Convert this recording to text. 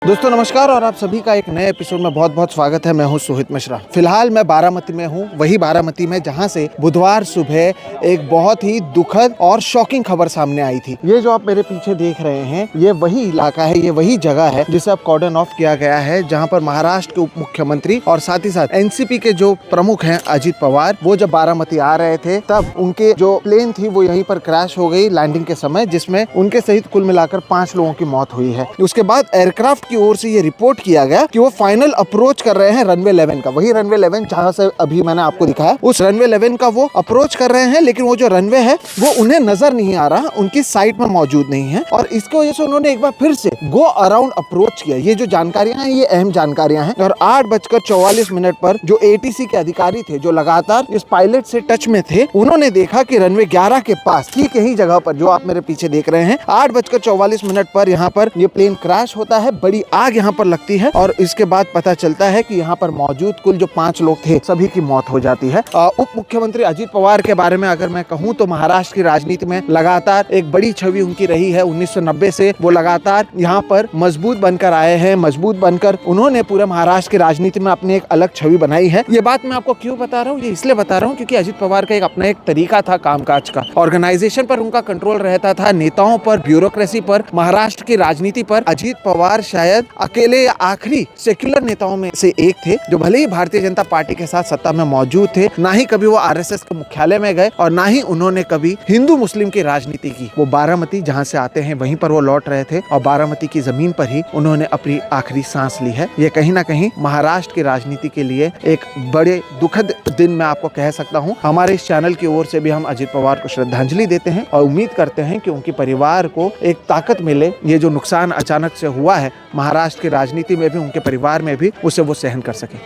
दोस्तों नमस्कार और आप सभी का एक नए एपिसोड में बहुत बहुत स्वागत है। मैं हूं सोहित मिश्रा। फिलहाल मैं बारामती में हूं, वही बारामती में जहां से बुधवार सुबह एक बहुत ही दुखद और शॉकिंग खबर सामने आई थी। ये जो आप मेरे पीछे देख रहे हैं, ये वही इलाका है, ये वही जगह है जिसे अब कॉर्डन ऑफ किया गया है, जहाँ पर महाराष्ट्र के उप मुख्यमंत्री और साथ ही साथ एनसीपी के जो प्रमुख हैं अजित पवार, वो जब बारामती आ रहे थे तब उनके जो प्लेन थी वो यहीं पर क्रैश हो गई लैंडिंग के समय, जिसमें उनके सहित कुल मिलाकर 5 लोगों की मौत हुई है। उसके बाद एयरक्राफ्ट की ओर से ये रिपोर्ट किया गया कि वो फाइनल अप्रोच कर रहे हैं रनवे 11 का, वही रनवे 11 जहां से अभी मैंने आपको दिखाया, उस रनवे 11 का वो अप्रोच कर रहे हैं, लेकिन वो जो रनवे है वो उन्हें नजर नहीं आ रहा, उनकी साइट में मौजूद नहीं है और इसकी वजह से उन्होंने एक बार फिर से गो अराउंड अप्रोच किया। ये जो जानकारियां हैं ये अहम जानकारियां हैं। और 8:44 पर जो एटीसी के अधिकारी थे जो लगातार इस पायलट से टच में थे, उन्होंने देखा कि रनवे 11 के पास ठीक यही जगह पर जो आप मेरे पीछे देख रहे हैं, 8:44 पर यहाँ पर ये प्लेन क्रैश होता है, बड़ी आग यहाँ पर लगती है और इसके बाद पता चलता है कि यहाँ पर मौजूद कुल जो 5 लोग थे सभी की मौत हो जाती है। उप मुख्यमंत्री अजित पवार के बारे में अगर मैं कहूँ तो महाराष्ट्र की राजनीति में लगातार एक बड़ी छवि उनकी रही है। 1990 से वो लगातार यहाँ पर मजबूत बनकर आए हैं, मजबूत बनकर उन्होंने पूरे महाराष्ट्र की राजनीति में अपनी एक अलग छवि बनाई है। ये बात मैं आपको क्यों बता रहा हूँ, ये इसलिए बता रहा हूँ क्योंकि अजित पवार का एक अपना एक तरीका था कामकाज का, ऑर्गेनाइजेशन पर उनका कंट्रोल रहता था, नेताओं पर, ब्यूरोक्रेसी पर, महाराष्ट्र की राजनीति पर। अजित पवार शायद अकेले आखिरी सेक्युलर नेताओं में से एक थे जो भले ही भारतीय जनता पार्टी के साथ सत्ता में मौजूद थे, ना ही कभी वो आरएसएस के मुख्यालय में गए और ना ही उन्होंने कभी हिंदू मुस्लिम की राजनीति की। वो बारामती जहां से आते हैं वहीं पर वो लौट रहे थे और बारामती की जमीन पर ही उन्होंने अपनी आखिरी सांस ली है। ये कहीं ना कहीं महाराष्ट्र की राजनीति के लिए एक बड़े दुखद दिन मैं आपको कह सकता हूँ। हमारे इस चैनल की ओर से भी हम अजित पवार को श्रद्धांजलि देते हैं और उम्मीद करते हैं कि उनके परिवार को एक ताकत मिले। ये जो नुकसान अचानक से हुआ है महाराष्ट्र की राजनीति में भी, उनके परिवार में भी, उसे वो सहन कर सके।